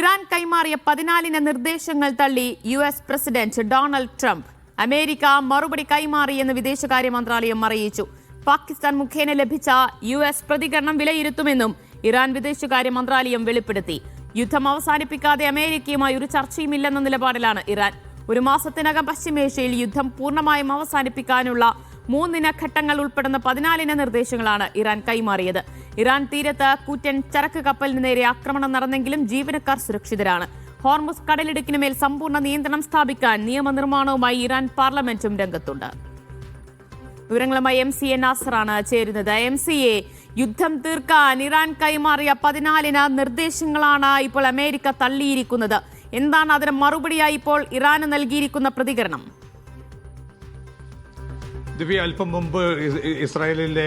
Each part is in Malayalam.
ഇറാൻ കൈമാറിയ 14 നിർദ്ദേശങ്ങൾ തള്ളി US president Donald Trump. America മറുപടി കൈമാറിയെന്ന് വിദേശകാര്യ മന്ത്രാലയം അറിയിച്ചു. പാകിസ്ഥാൻ മുഖേന ലഭിച്ച യുഎസ് പ്രതികരണം വിലയിരുത്തുമെന്നും ഇറാൻ വിദേശകാര്യ മന്ത്രാലയം വെളിപ്പെടുത്തി. യുദ്ധം അവസാനിപ്പിക്കാതെ അമേരിക്കയുമായി ഒരു ചർച്ചയുമില്ലെന്ന നിലപാടിലാണ് ഇറാൻ. ഒരു മാസത്തിനകം പശ്ചിമേഷ്യയിൽ യുദ്ധം പൂർണ്ണമായും അവസാനിപ്പിക്കാനുള്ള 3 ഘട്ടങ്ങൾ ഉൾപ്പെടുന്ന 14 നിർദ്ദേശങ്ങളാണ് ഇറാൻ കൈമാറിയത്. ഇറാൻ തീരത്ത് കൂറ്റൻ ചരക്ക് കപ്പലിന് നേരെ ആക്രമണം നടന്നെങ്കിലും ജീവനക്കാർ സുരക്ഷിതരാണ്. ഹോർമുസ് കടലിടുക്കിന് മേൽ സമ്പൂർണ്ണ നിയന്ത്രണം സ്ഥാപിക്കാൻ നിയമനിർമ്മാണവുമായി ഇറാൻ പാർലമെന്റും രംഗത്തുണ്ട്. വിവരങ്ങളുമായി MCA നാസറാണ് ചേരുന്നത്. MCA, യുദ്ധം തീർക്കാൻ ഇറാൻ കൈമാറിയ 14 നിർദ്ദേശങ്ങളാണ് ഇപ്പോൾ അമേരിക്ക തള്ളിയിരിക്കുന്നത്. എന്താണ് അതിന് മറുപടിയായി ഇപ്പോൾ ഇറാന് നൽകിയിരിക്കുന്ന പ്രതികരണം? ദിവ്യ, അല്പം മുമ്പ് ഇസ്രായേലിലെ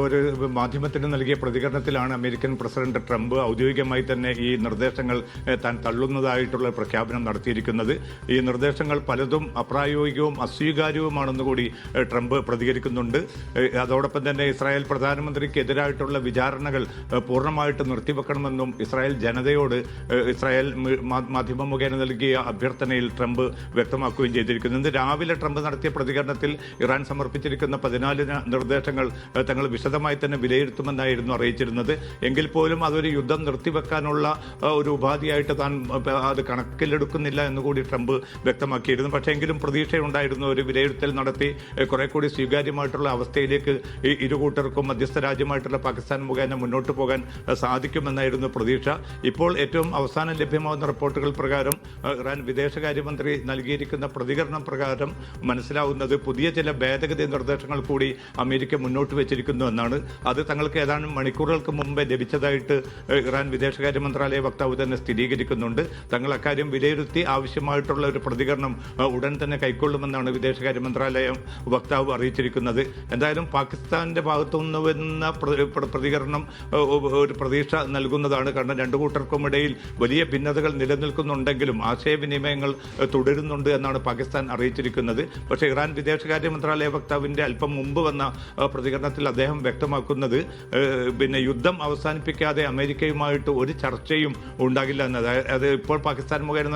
ഒരു മാധ്യമത്തിന് നൽകിയ പ്രതികരണത്തിലാണ് അമേരിക്കൻ പ്രസിഡന്റ് ട്രംപ് ഔദ്യോഗികമായി തന്നെ ഈ നിർദ്ദേശങ്ങൾ താൻ തള്ളുന്നതായിട്ടുള്ള പ്രഖ്യാപനം നടത്തിയിരിക്കുന്നത്. ഈ നിർദ്ദേശങ്ങൾ പലതും അപ്രായോഗികവും അസ്വീകാര്യവുമാണെന്ന് കൂടി ട്രംപ് പ്രതികരിക്കുന്നുണ്ട്. അതോടൊപ്പം തന്നെ ഇസ്രായേൽ പ്രധാനമന്ത്രിക്കെതിരായിട്ടുള്ള വിചാരണകൾ പൂർണ്ണമായിട്ട് നിർത്തിവെക്കണമെന്നും ഇസ്രായേൽ ജനതയോട് ഇസ്രായേൽ മാധ്യമം മുഖേന നൽകിയ അഭ്യർത്ഥനയിൽ ട്രംപ് വ്യക്തമാക്കുകയും ചെയ്തിരിക്കുന്നു. ഇന്ന് രാവിലെ ട്രംപ് നടത്തിയ പ്രതികരണത്തിൽ ഇറാൻ സമർപ്പിച്ചിരിക്കുന്ന 14 നിർദ്ദേശങ്ങൾ തങ്ങൾ വിശദമായി തന്നെ വിലയിരുത്തുമെന്നായിരുന്നു അറിയിച്ചിരുന്നത്. എങ്കിൽ പോലും അതൊരു യുദ്ധം നിർത്തിവെക്കാനുള്ള ഒരു ഉപാധിയായിട്ട് താൻ അത് കണക്കിലെടുക്കുന്നില്ല എന്നുകൂടി ട്രംപ് വ്യക്തമാക്കിയിരുന്നു. പക്ഷേ എങ്കിലും പ്രതീക്ഷയുണ്ടായിരുന്നു. ഒരു വിലയിരുത്തൽ നടത്തി കുറെ കൂടി സ്വീകാര്യമായിട്ടുള്ള അവസ്ഥയിലേക്ക് ഇരുകൂട്ടർക്കും മധ്യസ്ഥ രാജ്യമായിട്ടുള്ള പാകിസ്ഥാൻ മുഖേന മുന്നോട്ട് പോകാൻ സാധിക്കുമെന്നായിരുന്നു പ്രതീക്ഷ. ഇപ്പോൾ ഏറ്റവും അവസാനം ലഭ്യമാകുന്ന റിപ്പോർട്ടുകൾ പ്രകാരം ഇറാൻ വിദേശകാര്യമന്ത്രി നൽകിയിരിക്കുന്ന പ്രതികരണം പ്രകാരം മനസ്സിലാവുന്നത് പുതിയ ചില ഭേദഗതി നിർദ്ദേശങ്ങൾ കൂടി അമേരിക്ക മുന്നോട്ട് വെച്ചിരിക്കുന്നു എന്നാണ്. അത് തങ്ങൾക്ക് ഏതാനും മണിക്കൂറുകൾക്ക് മുമ്പേ ലഭിച്ചതായിട്ട് ഇറാൻ വിദേശകാര്യ മന്ത്രാലയ വക്താവ് തന്നെ സ്ഥിരീകരിക്കുന്നുണ്ട്. തങ്ങൾ അക്കാര്യം വിലയിരുത്തി ആവശ്യമായിട്ടുള്ള ഒരു പ്രതികരണം ഉടൻ തന്നെ കൈക്കൊള്ളുമെന്നാണ് വിദേശകാര്യ മന്ത്രാലയം വക്താവ് അറിയിച്ചിരിക്കുന്നത്. എന്തായാലും പാകിസ്ഥാന്റെ ഭാഗത്തുനിന്ന് വരുന്ന പ്രതികരണം ഒരു പ്രതീക്ഷ നൽകുന്നതാണ്. കാരണം രണ്ടു കൂട്ടർക്കുമിടയിൽ വലിയ ഭിന്നതകൾ നിലനിൽക്കുന്നുണ്ടെങ്കിലും ആശയവിനിമയങ്ങൾ തുടരുന്നുണ്ട് എന്നാണ് പാകിസ്ഥാൻ അറിയിച്ചിരിക്കുന്നത്. പക്ഷേ ഇറാൻ വിദേശകാര്യ മന്ത്രാലയ വക്താവിന്റെ അല്പം മുമ്പ് വന്ന പ്രതികരണത്തിൽ അദ്ദേഹം വ്യക്തമാക്കുന്നത് യുദ്ധം അവസാനിപ്പിക്കാതെ അമേരിക്കയുമായിട്ട് ഒരു ചർച്ചയും ഉണ്ടാകില്ല എന്നത്. അത് ഇപ്പോൾ പാകിസ്ഥാൻ മുഖേന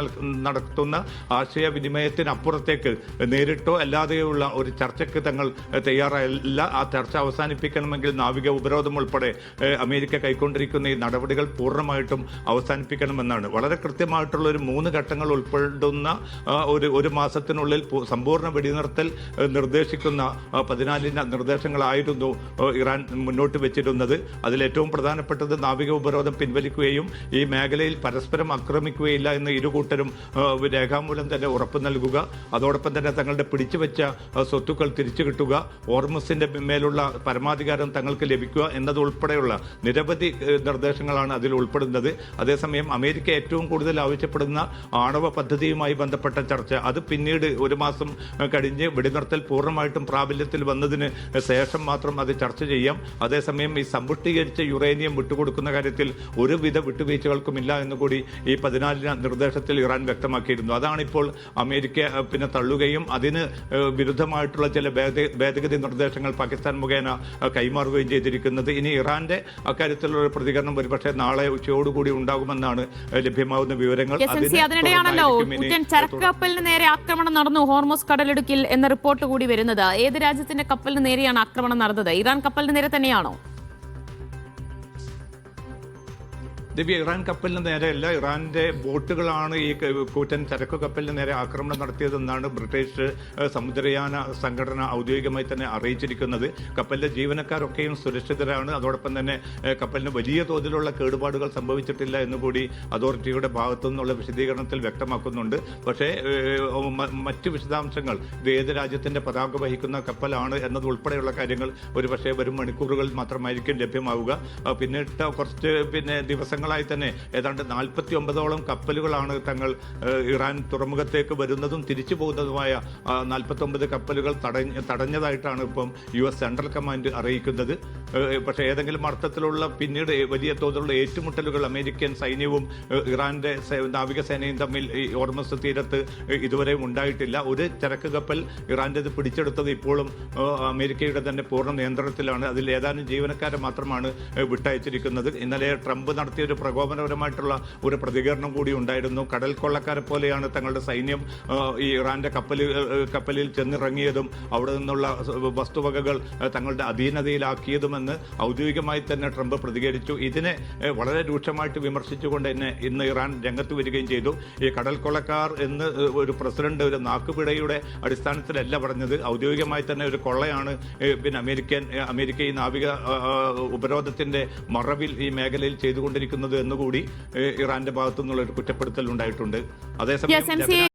നടത്തുന്ന ആശയവിനിമയത്തിനപ്പുറത്തേക്ക് നേരിട്ടോ അല്ലാതെയുള്ള ഒരു ചർച്ചയ്ക്ക് തങ്ങൾ തയ്യാറല്ല. ആ ചർച്ച അവസാനിപ്പിക്കണമെങ്കിൽ നാവിക ഉപരോധം ഉൾപ്പെടെ അമേരിക്ക കൈക്കൊണ്ടിരിക്കുന്ന ഈ നടപടികൾ പൂർണ്ണമായിട്ടും അവസാനിപ്പിക്കണമെന്നാണ്. വളരെ കൃത്യമായിട്ടുള്ള ഒരു 3 ഘട്ടങ്ങൾ ഉൾപ്പെടുന്ന ഒരു മാസത്തിനുള്ളിൽ സമ്പൂർണ്ണ വെടിനിർത്തൽ നിർദ്ദേശിക്കുന്ന 14 നിർദ്ദേശങ്ങളായിരുന്നു ഇറാൻ മുന്നോട്ട് വെച്ചിരുന്നത്. അതിലേറ്റവും പ്രധാനപ്പെട്ടത് നാവിക ഉപരോധം പിൻവലിക്കുകയും ഈ മേഖലയിൽ പരസ്പരം ആക്രമിക്കുകയില്ല എന്ന് ഇരുകൂട്ടരും രേഖാമൂലം തന്നെ ഉറപ്പ് നൽകുക. അതോടൊപ്പം തന്നെ തങ്ങളുടെ പിടിച്ചുവെച്ച സ്വത്തുക്കൾ തിരിച്ചു കിട്ടുക, ഹോർമുസിന്റെ മേലുള്ള പരമാധികാരം തങ്ങൾക്ക് ലഭിക്കുക എന്നതുൾപ്പെടെയുള്ള നിരവധി നിർദ്ദേശങ്ങളാണ് അതിൽ ഉൾപ്പെടുന്നത്. അതേസമയം അമേരിക്ക ഏറ്റവും കൂടുതൽ ആവശ്യപ്പെടുന്ന ആണവ പദ്ധതിയുമായി ബന്ധപ്പെട്ട ചർച്ച അത് പിന്നീട് ഒരു മാസം കഴിഞ്ഞ് വെടിനിർത്തൽ പൂർണ്ണമായിട്ടും പ്രാബല്യത്തിൽ വന്നതിന് ശേഷം മാത്രം അത് ചർച്ച ചെയ്യാം. അതേസമയം ഈ സമ്പുഷ്ടീകരിച്ച യുറേനിയം വിട്ടുകൊടുക്കുന്ന കാര്യത്തിൽ ഒരുവിധ വിട്ടുവീഴ്ചകൾക്കുമില്ല എന്നുകൂടി ഈ 14 നിർദ്ദേശത്തിൽ ഇറാൻ വ്യക്തമാക്കിയിരുന്നു. അതാണിപ്പോൾ അമേരിക്ക തള്ളുകയും അതിന് വിരുദ്ധമായിട്ടുള്ള ചില ഭേദഗതി നിർദ്ദേശങ്ങൾ പാകിസ്ഥാൻ മുഖേന കൈമാറുകയും ചെയ്തിരിക്കുന്നത്. ഇനി ഇറാന്റെ അക്കാര്യത്തിലുള്ള ഒരു പ്രതികരണം ഒരുപക്ഷെ നാളെ ഉച്ചയോടുകൂടി ഉണ്ടാകുമെന്നാണ് ലഭ്യമാകുന്ന വിവരങ്ങൾ. അതിനിടെയാണല്ലോ ചരക്ക് കപ്പലിന് നേരെ ആക്രമണം നടന്നു ഹോർമുസ് കടലിടുക്കിൽ എന്ന റിപ്പോർട്ട് കൂടി വരുന്നത്. ഏത് രാജ്യത്തിന്റെ കപ്പലിന് നേരെയാണ് ആക്രമണം നടന്നത്? ഇറാൻ കപ്പലിന് നേരെ തന്നെയാണോ? ദിവ്യ, ഇറാൻ കപ്പലിന് നേരെയല്ല, ഇറാന്റെ ബോട്ടുകളാണ് ഈ കൂറ്റൻ ചരക്ക് കപ്പലിന് നേരെ ആക്രമണം നടത്തിയതെന്നാണ് ബ്രിട്ടീഷ് സമുദ്രയാന സംഘടന ഔദ്യോഗികമായി തന്നെ അറിയിച്ചിരിക്കുന്നത്. കപ്പലിലെ ജീവനക്കാരൊക്കെയും സുരക്ഷിതരാണ്. അതോടൊപ്പം തന്നെ കപ്പലിന് വലിയ തോതിലുള്ള കേടുപാടുകൾ സംഭവിച്ചിട്ടില്ല എന്നുകൂടി അതോറിറ്റിയുടെ ഭാഗത്തു നിന്നുള്ള വിശദീകരണത്തിൽ വ്യക്തമാക്കുന്നുണ്ട്. പക്ഷേ മറ്റ് വിശദാംശങ്ങൾ ഇത് ഏത് രാജ്യത്തിന്റെ പതാക വഹിക്കുന്ന കപ്പലാണ് എന്നതുൾപ്പെടെയുള്ള കാര്യങ്ങൾ ഒരുപക്ഷെ വരും മണിക്കൂറുകളിൽ മാത്രമായിരിക്കും ലഭ്യമാവുക. പിന്നിട്ട കുറച്ച് ദിവസങ്ങൾ തന്നെ ഏതാണ്ട് 49ഓളം കപ്പലുകളാണ് തങ്ങൾ ഇറാൻ തുറമുഖത്തേക്ക് വരുന്നതും തിരിച്ചു പോകുന്നതുമായ 49 കപ്പലുകൾ തടഞ്ഞതായിട്ടാണ് ഇപ്പം US സെൻട്രൽ കമാൻഡ് അറിയിക്കുന്നത്. പക്ഷേ ഏതെങ്കിലും അർത്ഥത്തിലുള്ള പിന്നീട് വലിയ തോതിലുള്ള ഏറ്റുമുട്ടലുകൾ അമേരിക്കൻ സൈന്യവും ഇറാന്റെ നാവികസേനയും തമ്മിൽ ഈ ഹോർമുസ് തീരത്ത് ഇതുവരെ ഉണ്ടായിട്ടില്ല. ഒരു ചരക്ക് കപ്പൽ ഇറാന്റേത് പിടിച്ചെടുത്തത് ഇപ്പോഴും അമേരിക്കയുടെ തന്നെ പൂർണ്ണ നിയന്ത്രണത്തിലാണ്. അതിൽ ഏതാനും ജീവനക്കാരെ മാത്രമാണ് വിട്ടയച്ചിരിക്കുന്നത്. ഇന്നലെ ട്രംപ് നടത്തിയ ഒരു പ്രകോപനപരമായിട്ടുള്ള ഒരു പ്രതികരണം കൂടി ഉണ്ടായിരുന്നു. കടൽ കൊള്ളക്കാരെ പോലെയാണ് തങ്ങളുടെ സൈന്യം ഈ ഇറാന്റെ കപ്പലിൽ ചെന്നിറങ്ങിയതും അവിടെ നിന്നുള്ള വസ്തുവകകൾ തങ്ങളുടെ അധീനതയിലാക്കിയതുമെന്ന് ഔദ്യോഗികമായി തന്നെ ട്രംപ് പ്രതികരിച്ചു. ഇതിനെ വളരെ രൂക്ഷമായിട്ട് വിമർശിച്ചുകൊണ്ട് തന്നെ ഇന്ന് ഇറാൻ രംഗത്ത് വരികയും ചെയ്തു. ഈ കടൽ കൊള്ളക്കാർ എന്ന് ഒരു പ്രസിഡന്റ് ഒരു നാക്കുപിഴയുടെ അടിസ്ഥാനത്തിലല്ല പറഞ്ഞത്, ഔദ്യോഗികമായി തന്നെ ഒരു കൊള്ളയാണ് പിന്നെ അമേരിക്ക ഈ നാവിക ഉപരോധത്തിന്റെ മറവിൽ ഈ മേഖലയിൽ ചെയ്തുകൊണ്ടിരിക്കുന്നത് എന്നുകൂടി ഇറാന്റെ ഭാഗത്തു നിന്നുള്ള ഒരു കുറ്റപ്പെടുത്തൽ ഉണ്ടായിട്ടുണ്ട്. അതേസമയം